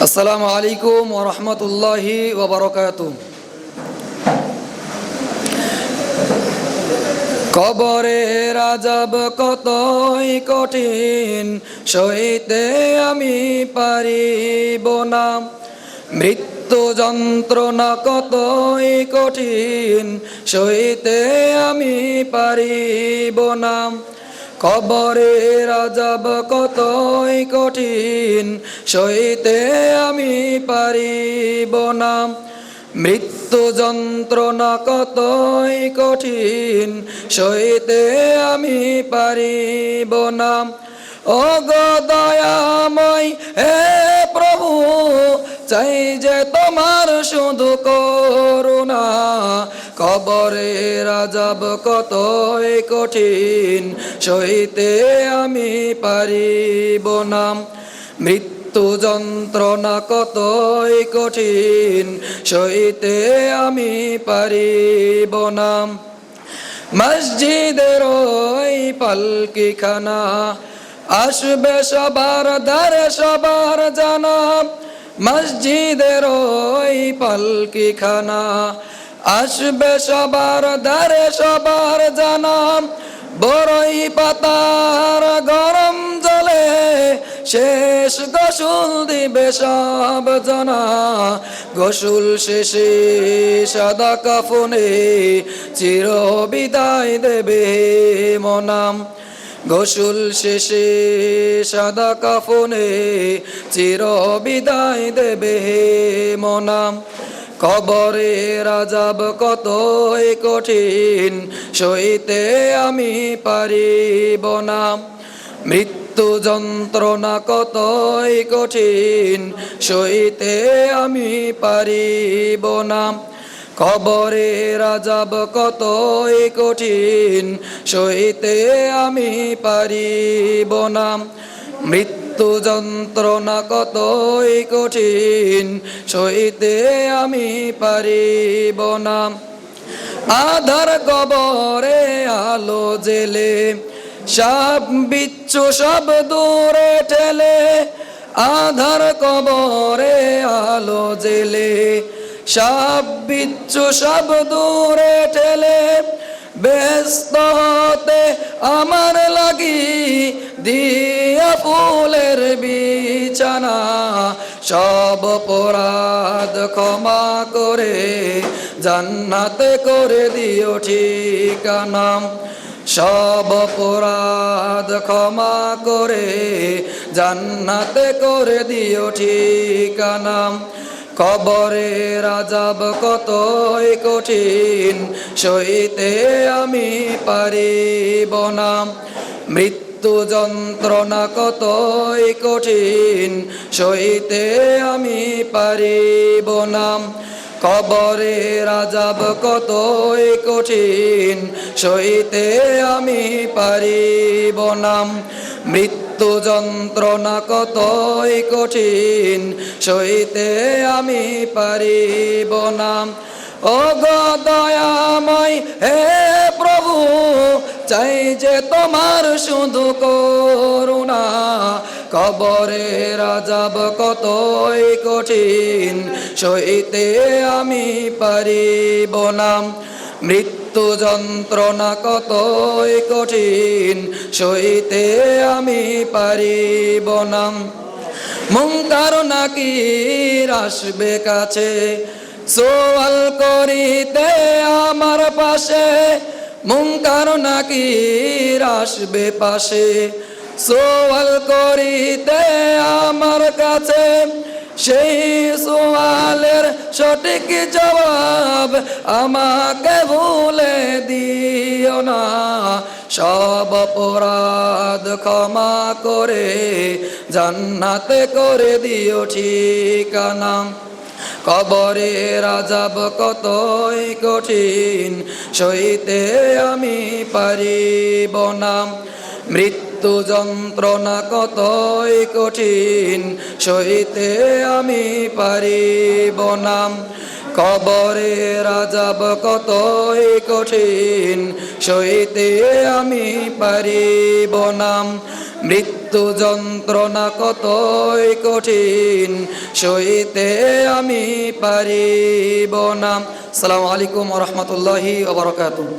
আসসালামু আলাইকুম ওয়া রাহমাতুল্লাহি ওয়া বারাকাতুহু। কবরের আযাব কতই কঠিন, সইতে আমি পারিব না। মৃত্যু যন্ত্রণা কতই কঠিন, সইতে আমি পারিব না। কবরের আযাব কতই কঠিন, সইতে আমি পারিব না। মৃত্যু যন্ত্রণা কতই কঠিন, সইতে আমি পারিব না। ও গো দয়াময় হে প্রভু, চাই যে তোমার শুধু করুণা। কবরের আযাব কতই কঠিন, সইতে আমি পারিব না। মৃত্যু যন্ত্রণা কতই কঠিন, সইতে আমি পারিব না। মসজিদের ওই পালকিখানা, আসবে সবার দ্বারে সবার জানা। মসজিদের ওই পালকিখানা, আসবে সবার দ্বারে সবার জানা। বড়ই পাতার গরম জলে শেষ গোসল দিবে সব জনা। গোসল শেষে সাদা কাফনে চির বিদায় দেবে মনাম। গোসল শেষে সাদা কাফনে চির বিদায় দেবে মনাম। কবরের আযাব কতই কঠিন, সইতে আমি পারিব না। মৃত্যু যন্ত্রণা কতই কঠিন, সইতে আমি পারিব না। কবরের আযাব কতই কঠিন, সইতে আমি পারিব না। মৃত্যু যন্ত্রণা কতই কঠিন, সইতে আমি পারিব না। আধার কবরে আলো জেলে সাপ বিচ্ছু সব দূরে ঠেলে। আধার কবরে আলো জেলে সাপ বিচ্ছু সব দূরে ঠেলে। ব্যস্ত হতে আমার লাগি দিয়া ফুলের বিছানা। সব অপরাধ ক্ষমা করে জান্নাতে করে দিও ঠিকানা। সব অপরাধ ক্ষমা করে জান্নাতে করে দিও ঠিকানা। কবরের আযাব কতই কঠিন, সইতে আমি পারিব না। মৃত্যু যন্ত্রণা কতই কঠিন, সইতে আমি পারিব না। কবরের আযাব কতই কঠিন, সইতে আমি পারিব না। মৃত্যু যন্ত্রণা কতই কঠিন, সইতে আমি পারিব না। ও গো দয়াময় হে প্রভু, চাই যে তোমার শুধু করুণা। কবরের আযাব কতই কঠিন, সইতে আমি পারিব না। মৃত্যু যন্ত্রণা কতই কঠিন, সইতে আমি পারিব না। মুনকার নাকির আসবে কাছে, সওয়াল করিতে আমার পাশে। মুনকার নাকির আসবে পাশে, সওয়াল করিতে আমার কাছে। সেই সওয়ালের সঠিক জবাব আমাকে ভুলে দিও না। সব অপরাধ ক্ষমা করে জান্নাতে করে দিও ঠিকানা। কবরের আযাব কতই কঠিন, সইতে আমি পারিব না। মৃত্যু যন্ত্রণা কতই কঠিন, সইতে আমি পারিব না। কবরের আযাব কতই কঠিন, সইতে আমি পারিব না। মৃত্যু যন্ত্রণা কতই কঠিন, সইতে আমি পারিব না। আসসালামু আলাইকুম ওয়া রাহমাতুল্লাহি ওয়া বারাকাতুহু।